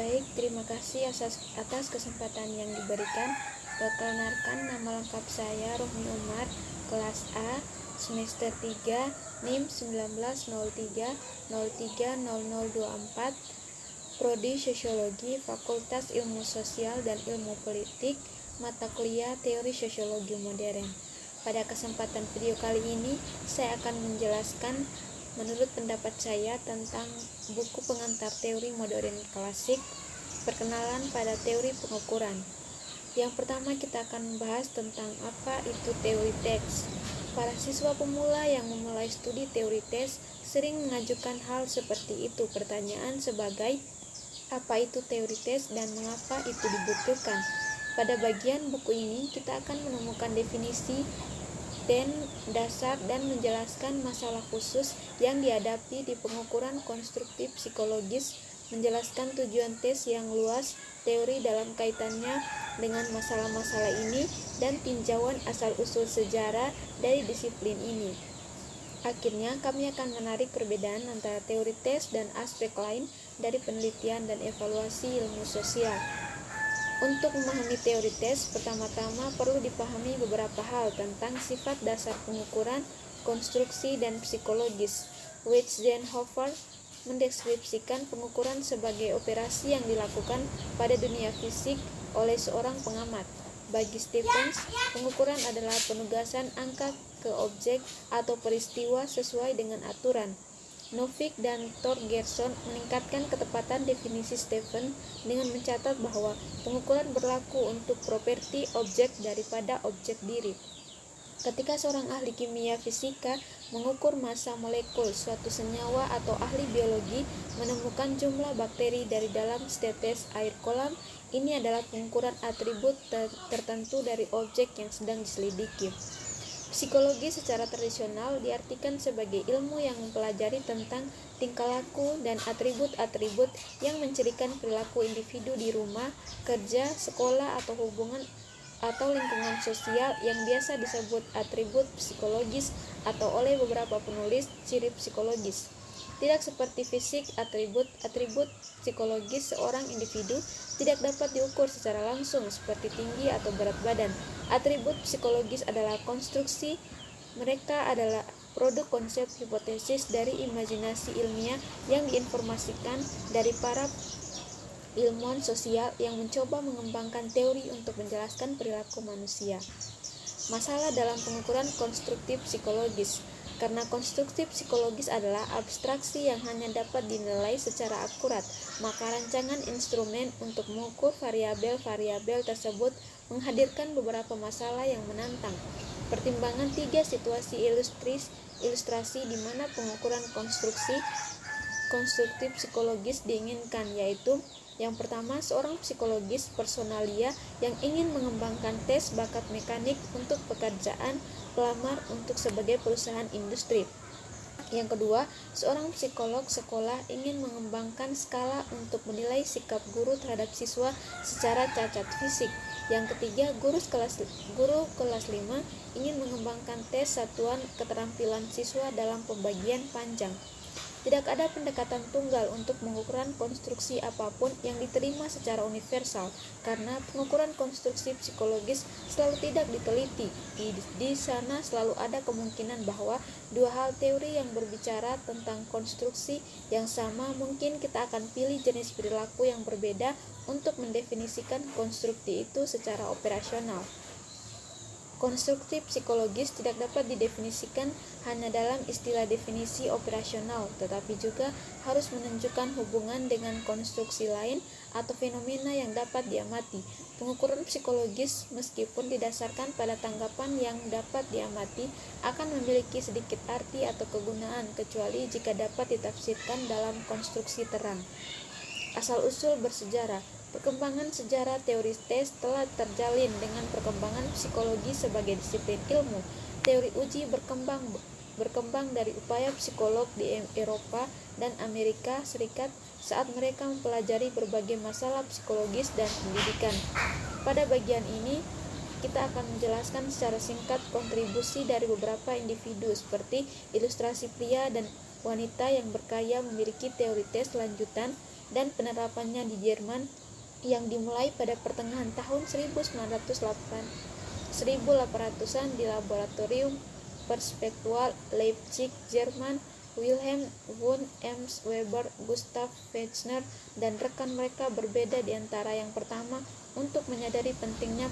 Baik, terima kasih atas kesempatan yang diberikan. Perkenalkan, nama lengkap saya Rohmi Umar, kelas A, semester 3, NIM 1903030024, Prodi Sosiologi, Fakultas Ilmu Sosial dan Ilmu Politik, mata kuliah Teori Sosiologi Modern. Pada kesempatan video kali ini, saya akan menjelaskan menurut pendapat saya tentang buku pengantar teori modern klasik, perkenalan pada teori pengukuran. Yang pertama kita akan membahas tentang apa itu teori teks. Para siswa pemula yang memulai studi teori teks sering mengajukan hal seperti itu, pertanyaan sebagai apa itu teori teks dan mengapa itu dibutuhkan. Pada bagian buku ini kita akan menemukan definisi dan dasar dan menjelaskan masalah khusus yang dihadapi di pengukuran konstruktif psikologis, menjelaskan tujuan tes yang luas, teori dalam kaitannya dengan masalah-masalah ini, dan tinjauan asal-usul sejarah dari disiplin ini. Akhirnya, kami akan menarik perbedaan antara teori tes dan aspek lain dari penelitian dan evaluasi ilmu sosial. Untuk memahami teori tes, pertama-tama perlu dipahami beberapa hal tentang sifat dasar pengukuran, konstruksi, dan psikologis. Weissenhofer mendeskripsikan pengukuran sebagai operasi yang dilakukan pada dunia fisik oleh seorang pengamat. Bagi Stephens, pengukuran adalah penugasan angka ke objek atau peristiwa sesuai dengan aturan. Novick dan Torgerson meningkatkan ketepatan definisi Stephens dengan mencatat bahwa pengukuran berlaku untuk properti objek daripada objek diri. Ketika seorang ahli kimia fisika mengukur massa molekul suatu senyawa atau ahli biologi menemukan jumlah bakteri dari dalam setetes air kolam, ini adalah pengukuran atribut tertentu dari objek yang sedang diselidiki. Psikologi secara tradisional diartikan sebagai ilmu yang mempelajari tentang tingkah laku dan atribut-atribut yang mencirikan perilaku individu di rumah, kerja, sekolah, atau hubungan atau lingkungan sosial yang biasa disebut atribut psikologis atau oleh beberapa penulis ciri psikologis. Tidak seperti fisik, atribut psikologis seorang individu tidak dapat diukur secara langsung seperti tinggi atau berat badan. Atribut psikologis adalah konstruksi, mereka adalah produk konsep hipotesis dari imajinasi ilmiah yang diinformasikan dari para ilmuwan sosial yang mencoba mengembangkan teori untuk menjelaskan perilaku manusia. Masalah dalam pengukuran konstruktif psikologis. Karena konstruktif psikologis adalah abstraksi yang hanya dapat dinilai secara akurat, maka rancangan instrumen untuk mengukur variabel-variabel tersebut menghadirkan beberapa masalah yang menantang. Pertimbangan 3 situasi ilustrasi di mana pengukuran konstruktif psikologis diinginkan, yaitu yang pertama, seorang psikologis personalia yang ingin mengembangkan tes bakat mekanik untuk pekerjaan pelamar untuk sebagai perusahaan industri. Yang kedua, seorang psikolog sekolah ingin mengembangkan skala untuk menilai sikap guru terhadap siswa secara cacat fisik. Yang ketiga, guru kelas 5 ingin mengembangkan tes satuan keterampilan siswa dalam pembagian panjang. Tidak ada pendekatan tunggal untuk pengukuran konstruksi apapun yang diterima secara universal, karena pengukuran konstruksi psikologis selalu tidak diteliti. Di sana selalu ada kemungkinan bahwa dua hal teori yang berbicara tentang konstruksi yang sama, mungkin kita akan pilih jenis perilaku yang berbeda untuk mendefinisikan konstruksi itu secara operasional. Konstruktif psikologis tidak dapat didefinisikan hanya dalam istilah definisi operasional, tetapi juga harus menunjukkan hubungan dengan konstruksi lain atau fenomena yang dapat diamati. Pengukuran psikologis, meskipun didasarkan pada tanggapan yang dapat diamati, akan memiliki sedikit arti atau kegunaan, kecuali jika dapat ditafsirkan dalam konstruksi terang. Asal-usul bersejarah. Perkembangan sejarah teori tes telah terjalin dengan perkembangan psikologi sebagai disiplin ilmu. Teori uji berkembang dari upaya psikolog di Eropa dan Amerika Serikat saat mereka mempelajari berbagai masalah psikologis dan pendidikan. Pada bagian ini, kita akan menjelaskan secara singkat kontribusi dari beberapa individu seperti ilustrasi pria dan wanita yang berkarya memiliki teori tes lanjutan dan penerapannya di Jerman yang dimulai pada pertengahan tahun 1800-an di Laboratorium Perspektual Leipzig, Jerman. Wilhelm von Ems Weber, Gustav Fechner, dan rekan mereka berbeda di antara yang pertama untuk menyadari pentingnya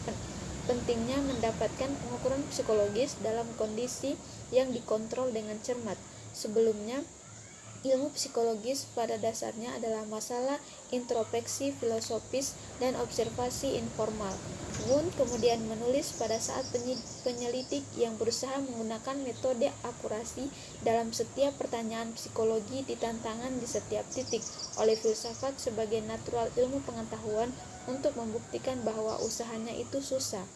mendapatkan pengukuran psikologis dalam kondisi yang dikontrol dengan cermat. Sebelumnya, ilmu psikologis pada dasarnya adalah masalah introspeksi filosofis dan observasi informal. Wundt kemudian menulis pada saat penyelidik yang berusaha menggunakan metode akurasi dalam setiap pertanyaan psikologi ditantangan di setiap titik oleh filsafat sebagai natural ilmu pengetahuan untuk membuktikan bahwa usahanya itu susah.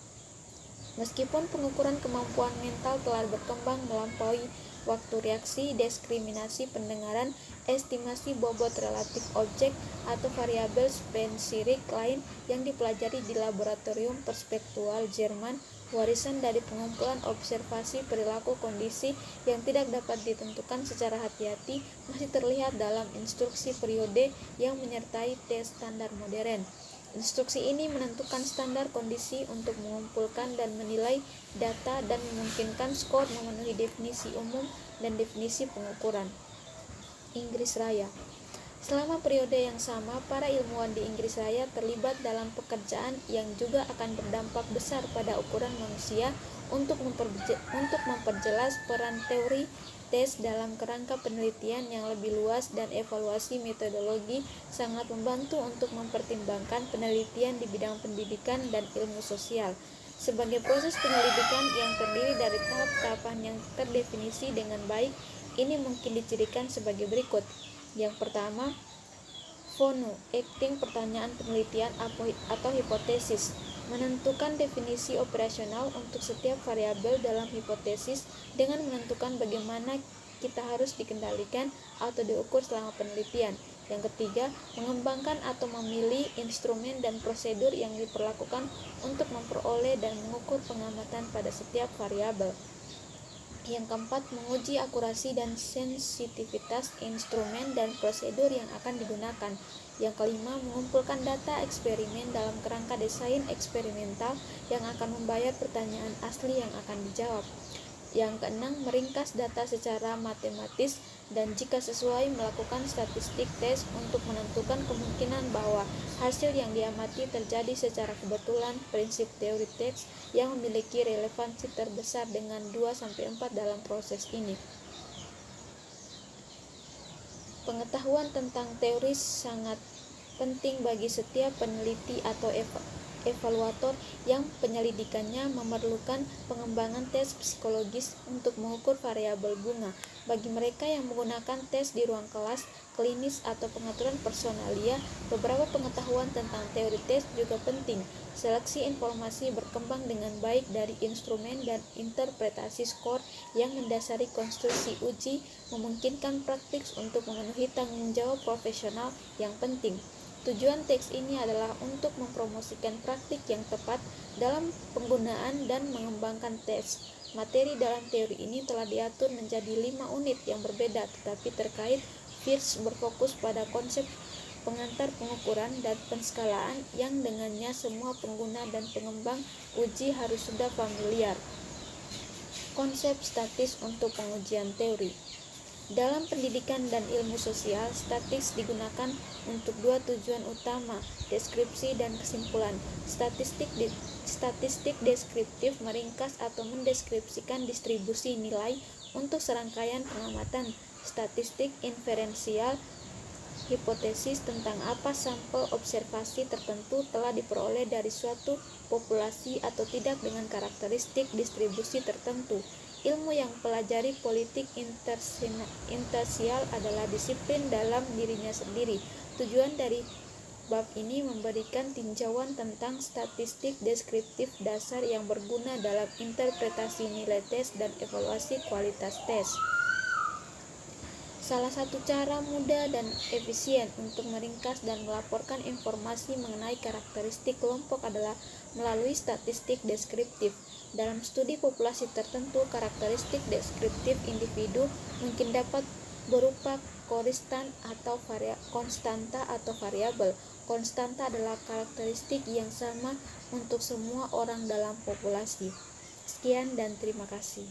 Meskipun pengukuran kemampuan mental telah berkembang melampaui waktu, reaksi, diskriminasi pendengaran, estimasi bobot relatif objek, atau variabel spesifik lain yang dipelajari di Laboratorium Perspektual Jerman, warisan dari pengumpulan observasi perilaku kondisi yang tidak dapat ditentukan secara hati-hati masih terlihat dalam instruksi periode yang menyertai tes standar modern. Instruksi ini menentukan standar kondisi untuk mengumpulkan dan menilai data dan memungkinkan skor memenuhi definisi umum dan definisi pengukuran. Inggris Raya. Selama periode yang sama, para ilmuwan di Inggris Raya terlibat dalam pekerjaan yang juga akan berdampak besar pada ukuran manusia untuk memperjelas peran teori tes dalam kerangka penelitian yang lebih luas, dan evaluasi metodologi sangat membantu untuk mempertimbangkan penelitian di bidang pendidikan dan ilmu sosial. Sebagai proses penyelidikan yang terdiri dari tahap-tahapan yang terdefinisi dengan baik, ini mungkin dicirikan sebagai berikut. Yang pertama, FONU, acting pertanyaan penelitian atau hipotesis, menentukan definisi operasional untuk setiap variabel dalam hipotesis dengan menentukan bagaimana kita harus dikendalikan atau diukur selama penelitian. Yang ketiga, mengembangkan atau memilih instrumen dan prosedur yang diperlakukan untuk memperoleh dan mengukur pengamatan pada setiap variabel. Yang keempat, menguji akurasi dan sensitivitas instrumen dan prosedur yang akan digunakan. Yang kelima, mengumpulkan data eksperimen dalam kerangka desain eksperimental yang akan membayar pertanyaan asli yang akan dijawab. Yang keenam, meringkas data secara matematis dan jika sesuai melakukan statistik tes untuk menentukan kemungkinan bahwa hasil yang diamati terjadi secara kebetulan. Prinsip teori tes yang memiliki relevansi terbesar dengan 2-4 dalam proses ini. Pengetahuan tentang teori sangat penting bagi setiap peneliti atau evaluator yang penyelidikannya memerlukan pengembangan tes psikologis untuk mengukur variabel bunga. Bagi mereka yang menggunakan tes di ruang kelas, klinis, atau pengaturan personalia, beberapa pengetahuan tentang teori tes juga penting. Seleksi informasi berkembang dengan baik dari instrumen dan interpretasi skor yang mendasari konstruksi uji memungkinkan praktik untuk memenuhi tanggung jawab profesional yang penting. Tujuan teks ini adalah untuk mempromosikan praktik yang tepat dalam penggunaan dan mengembangkan tes. Materi dalam teori ini telah diatur menjadi 5 unit yang berbeda, tetapi terkait. First berfokus pada konsep pengantar pengukuran dan penskalaan yang dengannya semua pengguna dan pengembang uji harus sudah familiar. Konsep statis untuk pengujian teori. Dalam pendidikan dan ilmu sosial, statistik digunakan untuk 2 tujuan utama, deskripsi dan kesimpulan. Statistik deskriptif meringkas atau mendeskripsikan distribusi nilai untuk serangkaian pengamatan. Statistik inferensial, hipotesis tentang apa sampel observasi tertentu telah diperoleh dari suatu populasi atau tidak dengan karakteristik distribusi tertentu. Ilmu yang pelajari politik intersial adalah disiplin dalam dirinya sendiri. Tujuan dari bab ini memberikan tinjauan tentang statistik deskriptif dasar yang berguna dalam interpretasi nilai tes dan evaluasi kualitas tes. Salah satu cara mudah dan efisien untuk meringkas dan melaporkan informasi mengenai karakteristik kelompok adalah melalui statistik deskriptif. Dalam studi populasi tertentu, karakteristik deskriptif individu mungkin dapat berupa konstanta atau variabel. Konstanta adalah karakteristik yang sama untuk semua orang dalam populasi. Sekian dan terima kasih.